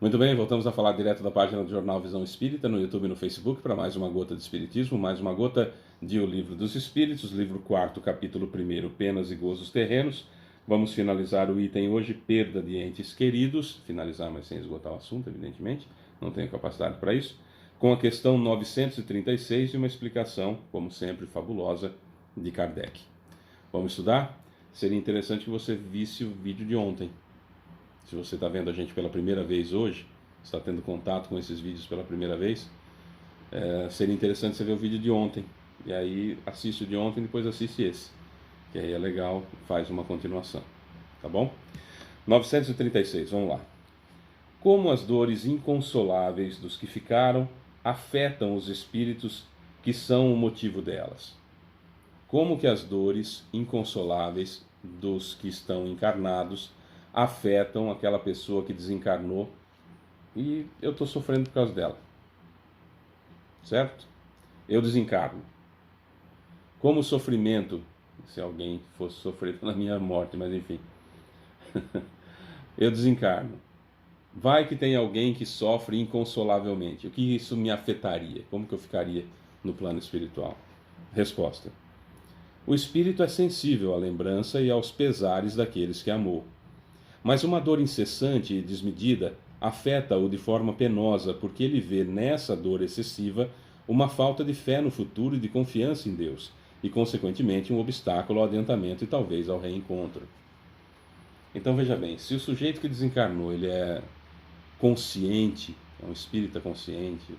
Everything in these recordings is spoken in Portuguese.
Muito bem, voltamos a falar direto da página do Jornal Visão Espírita, no YouTube e no Facebook, para mais uma gota de Espiritismo, mais uma gota de O Livro dos Espíritos, livro 4º, capítulo 1º, Penas e Gozos Terrenos. Vamos finalizar o item hoje, perda de entes queridos, finalizar, mas sem esgotar o assunto, evidentemente, não tenho capacidade para isso, com a questão 936 e uma explicação, como sempre, fabulosa, de Kardec. Vamos estudar? Seria interessante que você visse o vídeo de ontem. Se você está vendo a gente pela primeira vez hoje, está tendo contato com esses vídeos pela primeira vez, seria interessante você ver o vídeo de ontem. E aí assiste o de ontem e depois assiste esse. Que aí é legal, faz uma continuação. Tá bom? 936, vamos lá. Como as dores inconsoláveis dos que ficaram afetam os espíritos que são o motivo delas? Como que as dores inconsoláveis dos que estão encarnados afetam aquela pessoa que desencarnou e eu estou sofrendo por causa dela, certo? Eu desencarno. Como o sofrimento, se alguém fosse sofrer pela minha morte, mas enfim, eu desencarno. Vai que tem alguém que sofre inconsolavelmente. O que isso me afetaria? Como que eu ficaria no plano espiritual? Resposta: o espírito é sensível à lembrança e aos pesares daqueles que amou. Mas uma dor incessante e desmedida afeta-o de forma penosa, porque ele vê nessa dor excessiva uma falta de fé no futuro e de confiança em Deus, e consequentemente um obstáculo ao adiantamento e talvez ao reencontro. Então veja bem, se o sujeito que desencarnou ele é consciente, é um espírita consciente,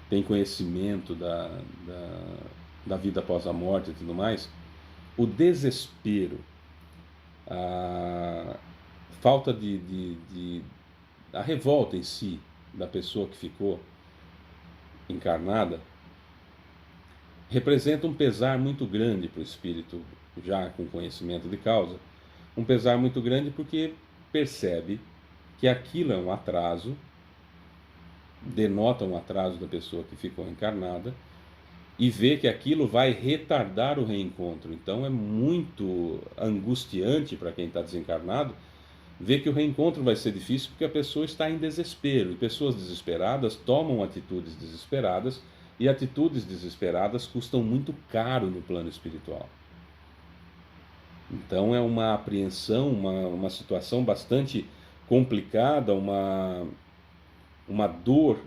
tem conhecimento da vida após a morte e tudo mais, o desespero, a falta a revolta em si da pessoa que ficou encarnada representa um pesar muito grande para o espírito, já com conhecimento de causa, um pesar muito grande porque percebe que aquilo é um atraso, denota um atraso da pessoa que ficou encarnada, e vê que aquilo vai retardar o reencontro. Então é muito angustiante para quem está desencarnado ver que o reencontro vai ser difícil porque a pessoa está em desespero. E pessoas desesperadas tomam atitudes desesperadas, e atitudes desesperadas custam muito caro no plano espiritual. Então é uma apreensão, uma situação bastante complicada, uma dor,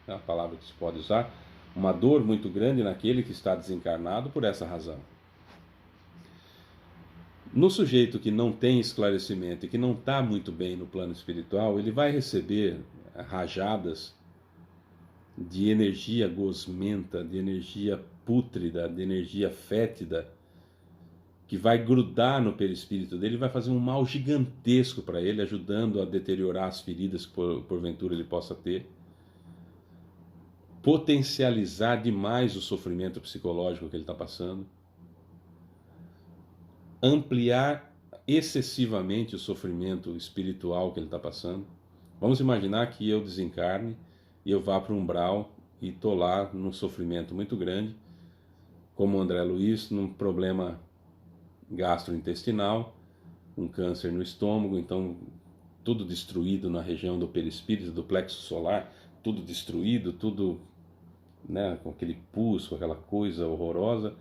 é a palavra que se pode usar, uma dor muito grande naquele que está desencarnado por essa razão. No sujeito que não tem esclarecimento e que não está muito bem no plano espiritual, ele vai receber rajadas de energia gosmenta, de energia pútrida, de energia fétida, que vai grudar no perispírito dele e vai fazer um mal gigantesco para ele, ajudando a deteriorar as feridas que porventura ele possa ter, potencializar demais o sofrimento psicológico que ele está passando, ampliar excessivamente o sofrimento espiritual que ele está passando. Vamos imaginar que eu desencarne e eu vá para o umbral e estou lá num sofrimento muito grande, como o André Luiz, num problema gastrointestinal, um câncer no estômago, então tudo destruído na região do perispírito, do plexo solar, tudo destruído, tudo, né, com aquele pus, com aquela coisa horrorosa,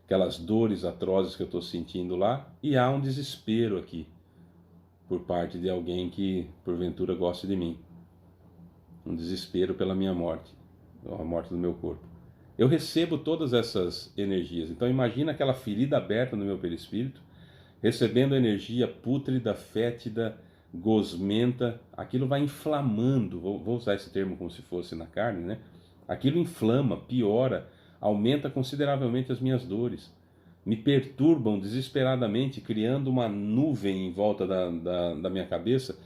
aquelas dores atrozes que eu estou sentindo lá, e há um desespero aqui por parte de alguém que porventura gosta de mim, um desespero pela minha morte, a morte do meu corpo. Eu recebo todas essas energias, então imagina aquela ferida aberta no meu perispírito, recebendo energia pútrida, fétida, gosmenta, aquilo vai inflamando, vou usar esse termo como se fosse na carne, né? Aquilo inflama, piora, aumenta consideravelmente as minhas dores, me perturbam desesperadamente, criando uma nuvem em volta da minha cabeça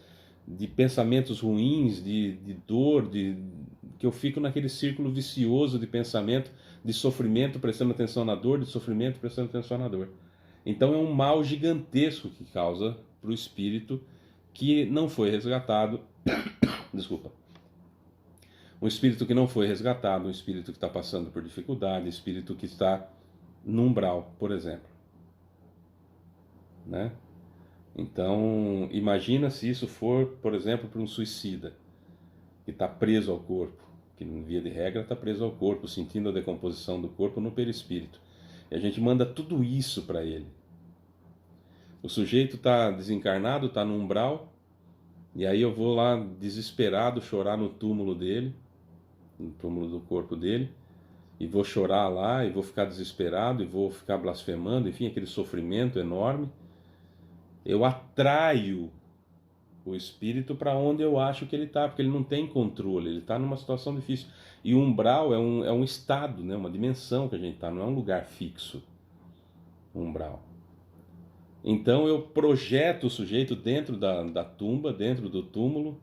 de pensamentos ruins, de dor, que eu fico naquele círculo vicioso de pensamento, de sofrimento, prestando atenção na dor, de sofrimento, prestando atenção na dor. Então é um mal gigantesco que causa para o espírito que não foi resgatado. Desculpa. Um espírito que não foi resgatado, um espírito que está passando por dificuldade, um espírito que está no umbral, por exemplo. Né? Então, imagina se isso for, por exemplo, para um suicida que está preso ao corpo, que via de regra está preso ao corpo, sentindo a decomposição do corpo no perispírito. E a gente manda tudo isso para ele. O sujeito está desencarnado, está no umbral, e aí eu vou lá desesperado chorar no túmulo dele, no túmulo do corpo dele, e vou chorar lá, e vou ficar desesperado, e vou ficar blasfemando, enfim, aquele sofrimento enorme. Eu atraio o espírito para onde eu acho que ele está, porque ele não tem controle, ele está numa situação difícil. E o umbral é um estado, né, uma dimensão que a gente está, não é um lugar fixo, o umbral. Então eu projeto o sujeito dentro da tumba, dentro do túmulo,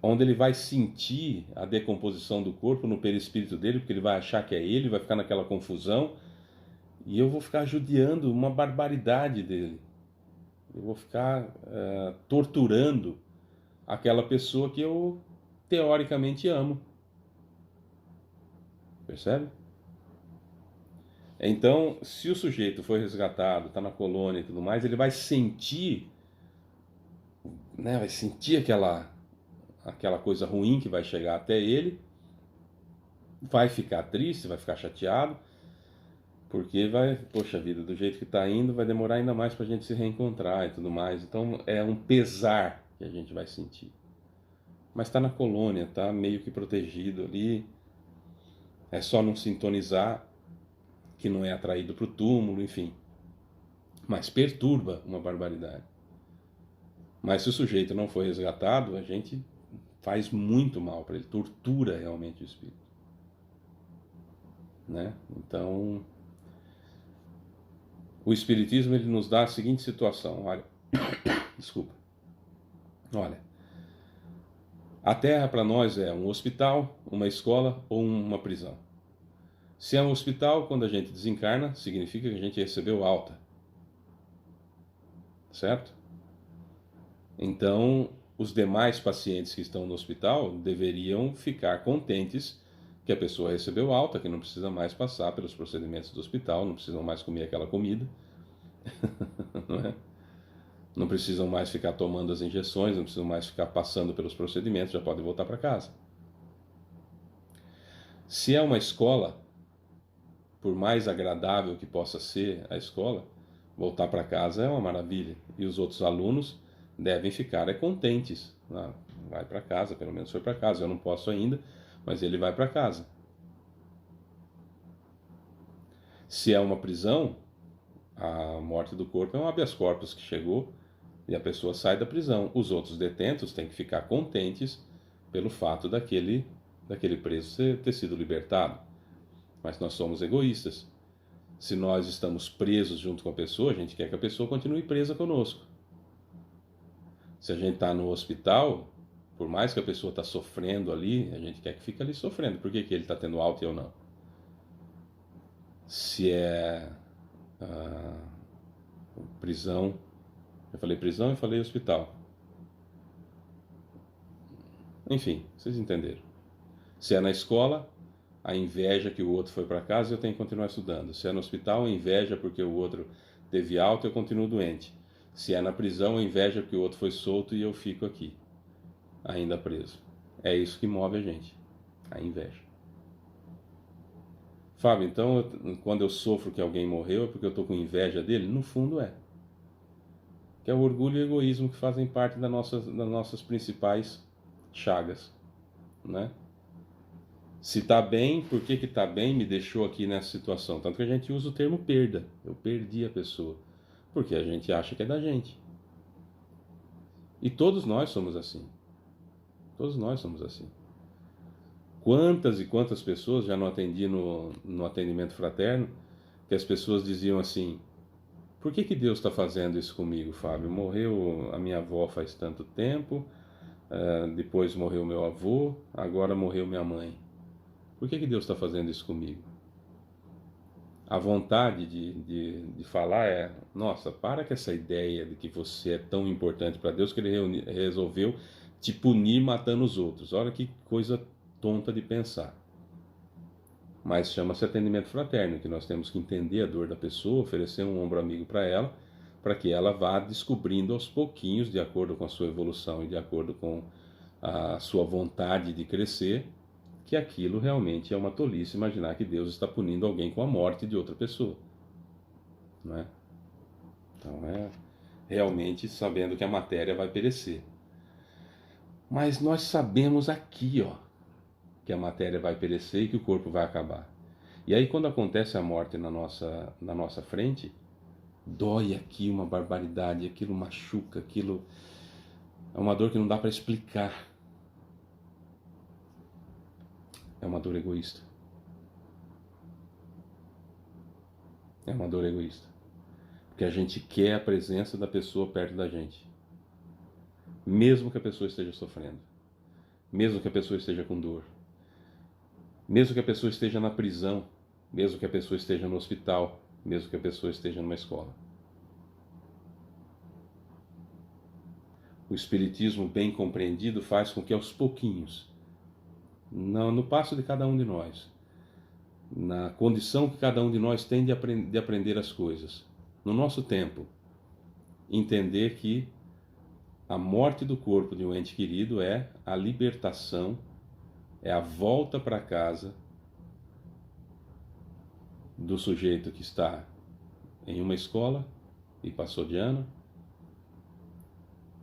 onde ele vai sentir a decomposição do corpo no perispírito dele, porque ele vai achar que é ele, vai ficar naquela confusão, e eu vou ficar judiando uma barbaridade dele. Eu vou ficar torturando aquela pessoa que eu teoricamente amo. Percebe? Então, se o sujeito foi resgatado, está na colônia e tudo mais, ele vai sentir, né, vai sentir aquela coisa ruim que vai chegar até ele, vai ficar triste, vai ficar chateado, porque vai, poxa vida, do jeito que está indo, vai demorar ainda mais para a gente se reencontrar e tudo mais. Então é um pesar que a gente vai sentir. Mas está na colônia, está meio que protegido ali, é só não sintonizar, que não é atraído para o túmulo, enfim. Mas perturba uma barbaridade. Mas se o sujeito não foi resgatado, a gente faz muito mal para ele, tortura realmente o espírito, né? Então, o espiritismo ele nos dá a seguinte situação, olha, desculpa. Olha, a Terra para nós é um hospital, uma escola ou uma prisão. Se é um hospital, quando a gente desencarna, significa que a gente recebeu alta. Certo? Então, os demais pacientes que estão no hospital deveriam ficar contentes que a pessoa recebeu alta, que não precisa mais passar pelos procedimentos do hospital, não precisam mais comer aquela comida, não é? Não precisam mais ficar tomando as injeções, não precisam mais ficar passando pelos procedimentos, já podem voltar para casa. Se é uma escola, por mais agradável que possa ser a escola, voltar para casa é uma maravilha. E os outros alunos devem ficar contentes. Ah, vai para casa, pelo menos foi para casa. Eu não posso ainda, mas ele vai para casa. Se é uma prisão, a morte do corpo é um habeas corpus que chegou e a pessoa sai da prisão. Os outros detentos têm que ficar contentes pelo fato daquele preso ter sido libertado. Mas nós somos egoístas. Se nós estamos presos junto com a pessoa, a gente quer que a pessoa continue presa conosco. Se a gente está no hospital, por mais que a pessoa está sofrendo ali, a gente quer que fique ali sofrendo. Por que ele está tendo alta e eu não? Se é prisão, eu falei prisão e falei hospital. Enfim, vocês entenderam. Se é na escola, a inveja que o outro foi para casa, eu tenho que continuar estudando. Se é no hospital, a inveja porque o outro teve alta, eu continuo doente. Se é na prisão, a inveja porque o outro foi solto e eu fico aqui, ainda preso. É isso que move a gente, a inveja. Fábio, então quando eu sofro que alguém morreu é porque eu estou com inveja dele? No fundo é. Que é o orgulho e o egoísmo que fazem parte das nossas principais chagas, né? Se está bem, por que está bem me deixou aqui nessa situação? Tanto que a gente usa o termo perda. Eu perdi a pessoa. Porque a gente acha que é da gente. E todos nós somos assim. Todos nós somos assim. Quantas e quantas pessoas já não atendi no atendimento fraterno, que as pessoas diziam assim: por que Deus está fazendo isso comigo, Fábio? Morreu a minha avó faz tanto tempo, depois morreu meu avô, agora morreu minha mãe. Por que Deus está fazendo isso comigo? A vontade de falar é: nossa, para com essa ideia de que você é tão importante para Deus que ele resolveu te punir matando os outros. Olha que coisa tonta de pensar. Mas chama-se atendimento fraterno, que nós temos que entender a dor da pessoa, oferecer um ombro amigo para ela, para que ela vá descobrindo aos pouquinhos, de acordo com a sua evolução e de acordo com a sua vontade de crescer, que aquilo realmente é uma tolice imaginar que Deus está punindo alguém com a morte de outra pessoa, não é? Então é realmente sabendo que a matéria vai perecer. Mas nós sabemos aqui, ó, que a matéria vai perecer e que o corpo vai acabar. E aí quando acontece a morte na nossa frente, dói aqui uma barbaridade, aquilo machuca, aquilo é uma dor que não dá para explicar. É uma dor egoísta. É uma dor egoísta. Porque a gente quer a presença da pessoa perto da gente. Mesmo que a pessoa esteja sofrendo. Mesmo que a pessoa esteja com dor. Mesmo que a pessoa esteja na prisão. Mesmo que a pessoa esteja no hospital. Mesmo que a pessoa esteja numa escola. O Espiritismo bem compreendido faz com que aos pouquinhos, no passo de cada um de nós, na condição que cada um de nós tem de aprender as coisas, no nosso tempo, entender que a morte do corpo de um ente querido é a libertação, é a volta para casa do sujeito que está em uma escola e passou de ano,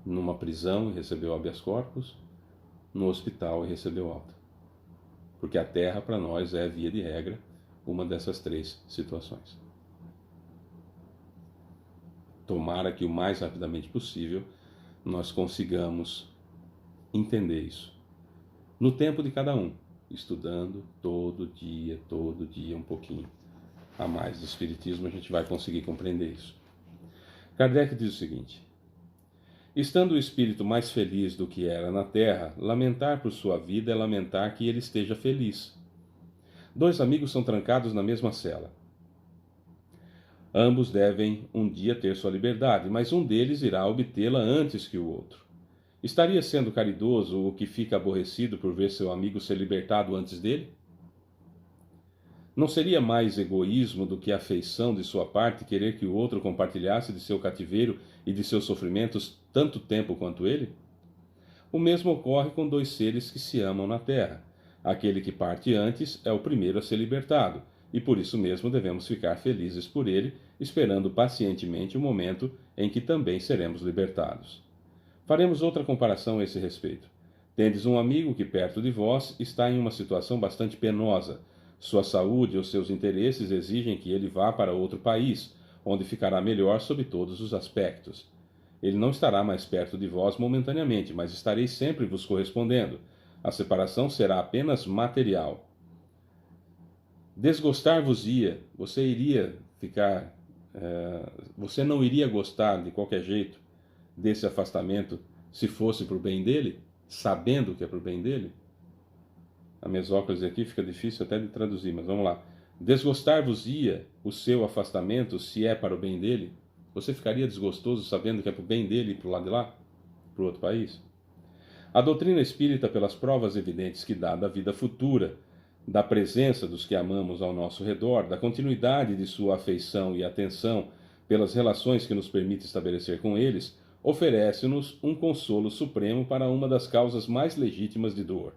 numa prisão e recebeu habeas corpus, no hospital e recebeu alta. Porque a Terra para nós é, via de regra, uma dessas três situações. Tomara que o mais rapidamente possível nós consigamos entender isso. No tempo de cada um, estudando todo dia um pouquinho a mais do Espiritismo, a gente vai conseguir compreender isso. Kardec diz o seguinte: estando o espírito mais feliz do que era na terra, lamentar por sua vida é lamentar que ele esteja feliz. Dois amigos são trancados na mesma cela. Ambos devem um dia ter sua liberdade, mas um deles irá obtê-la antes que o outro. Estaria sendo caridoso o que fica aborrecido por ver seu amigo ser libertado antes dele? Não seria mais egoísmo do que afeição de sua parte querer que o outro compartilhasse de seu cativeiro e de seus sofrimentos tanto tempo quanto ele? O mesmo ocorre com dois seres que se amam na terra. Aquele que parte antes é o primeiro a ser libertado, e por isso mesmo devemos ficar felizes por ele, esperando pacientemente o momento em que também seremos libertados. Faremos outra comparação a esse respeito. Tendes um amigo que perto de vós está em uma situação bastante penosa. Sua saúde ou seus interesses exigem que ele vá para outro país, onde ficará melhor sob todos os aspectos. Ele não estará mais perto de vós momentaneamente, mas estareis sempre vos correspondendo. A separação será apenas material. Desgostar-vos-ia, você iria ficar, você não iria gostar de qualquer jeito desse afastamento se fosse para o bem dele, sabendo que é para o bem dele? A mesóclise aqui fica difícil até de traduzir, mas vamos lá. Desgostar-vos-ia o seu afastamento se é para o bem dele? Você ficaria desgostoso sabendo que é para o bem dele ir para o lado de lá? Para o outro país? A doutrina espírita, pelas provas evidentes que dá da vida futura, da presença dos que amamos ao nosso redor, da continuidade de sua afeição e atenção, pelas relações que nos permite estabelecer com eles, oferece-nos um consolo supremo para uma das causas mais legítimas de dor.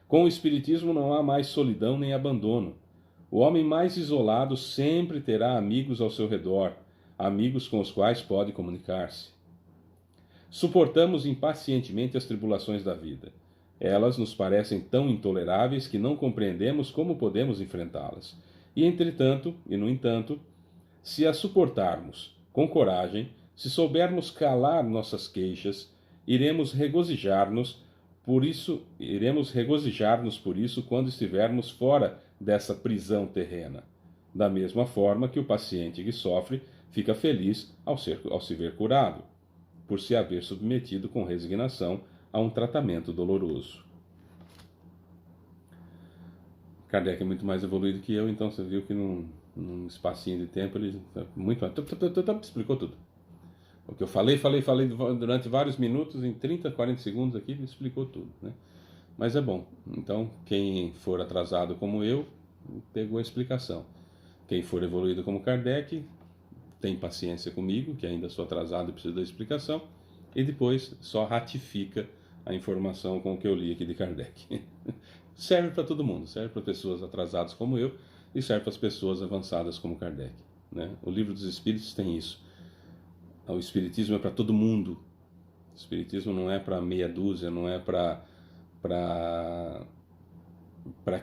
Com o Espiritismo não há mais solidão nem abandono. O homem mais isolado sempre terá amigos ao seu redor, amigos com os quais pode comunicar-se. Suportamos impacientemente as tribulações da vida. Elas nos parecem tão intoleráveis que não compreendemos como podemos enfrentá-las. E entretanto, e no entanto, se as suportarmos com coragem, se soubermos calar nossas queixas, iremos regozijar-nos por isso quando estivermos fora dessa prisão terrena. Da mesma forma que o paciente que sofre fica feliz ao se ver curado, por se haver submetido com resignação a um tratamento doloroso. Kardec é muito mais evoluído que eu, então você viu que num espacinho de tempo ele muito mais, explicou tudo. O que eu falei durante vários minutos, em 30, 40 segundos aqui, ele explicou tudo, né? Mas é bom. Então, quem for atrasado como eu, pegou a explicação. Quem for evoluído como Kardec, tem paciência comigo, que ainda sou atrasado e preciso da explicação, e depois só ratifica a informação com o que eu li aqui de Kardec. Serve para todo mundo, serve para pessoas atrasadas como eu e serve para as pessoas avançadas como Kardec, né? O Livro dos Espíritos tem isso. O Espiritismo é para todo mundo. O Espiritismo não é para meia dúzia, não é para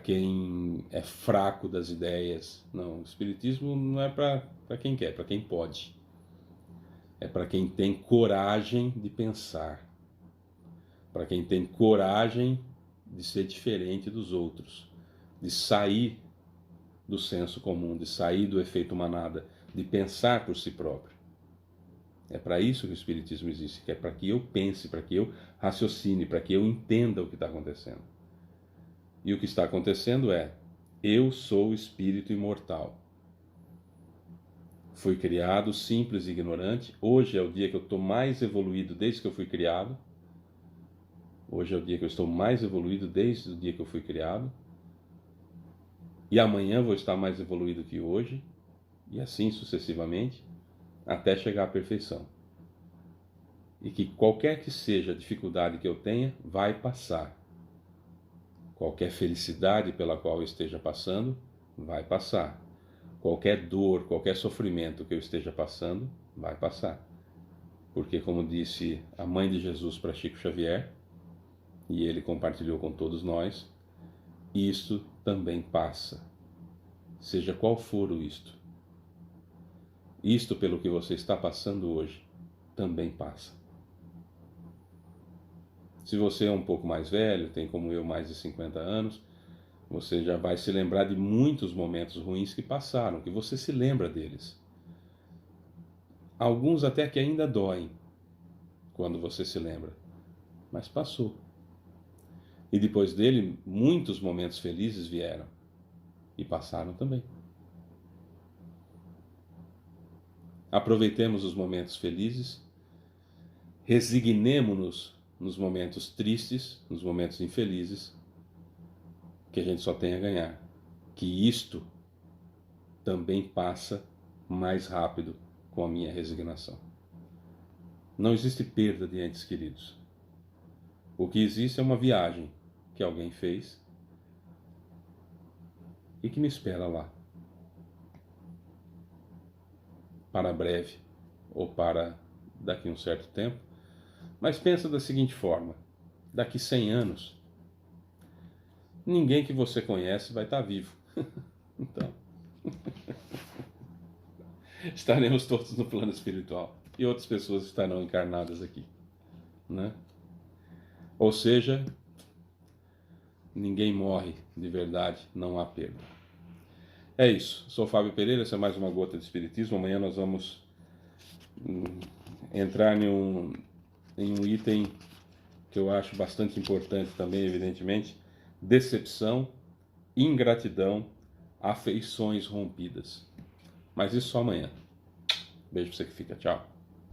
quem é fraco das ideias. Não, o Espiritismo não é para quem quer, é para quem pode. É para quem tem coragem de pensar, para quem tem coragem de ser diferente dos outros, de sair do senso comum, de sair do efeito manada, de pensar por si próprio. É para isso que o Espiritismo existe, que é para que eu pense, para que eu raciocine, para que eu entenda o que está acontecendo. E o que está acontecendo é: eu sou espírito imortal. Fui criado simples e ignorante. Hoje é o dia que eu estou mais evoluído desde que eu fui criado. Hoje é o dia que eu estou mais evoluído desde o dia que eu fui criado. E amanhã vou estar mais evoluído que hoje. E assim sucessivamente, até chegar à perfeição. E que qualquer que seja a dificuldade que eu tenha, vai passar. Qualquer felicidade pela qual eu esteja passando, vai passar. Qualquer dor, qualquer sofrimento que eu esteja passando, vai passar. Porque, como disse a mãe de Jesus para Chico Xavier, e ele compartilhou com todos nós, isto também passa. Seja qual for o isto. Isto pelo que você está passando hoje, também passa. Se você é um pouco mais velho, tem como eu mais de 50 anos, você já vai se lembrar de muitos momentos ruins que passaram, que você se lembra deles. Alguns até que ainda doem quando você se lembra, mas passou. E depois dele, muitos momentos felizes vieram e passaram também. Aproveitemos os momentos felizes, resignemo-nos nos momentos tristes, nos momentos infelizes, que a gente só tem a ganhar. Que isto também passa mais rápido com a minha resignação. Não existe perda de entes queridos. O que existe é uma viagem que alguém fez e que me espera lá. Para breve ou para daqui a um certo tempo. Mas pensa da seguinte forma: daqui 100 anos, ninguém que você conhece vai estar vivo. Então, estaremos todos no plano espiritual e outras pessoas estarão encarnadas aqui, né? Ou seja, ninguém morre de verdade, não há perda. É isso. Sou Fábio Pereira, essa é mais uma gota de Espiritismo. Amanhã nós vamos entrar em um item que eu acho bastante importante também, evidentemente: decepção, ingratidão, afeições rompidas. Mas isso só amanhã. Beijo pra você que fica. Tchau.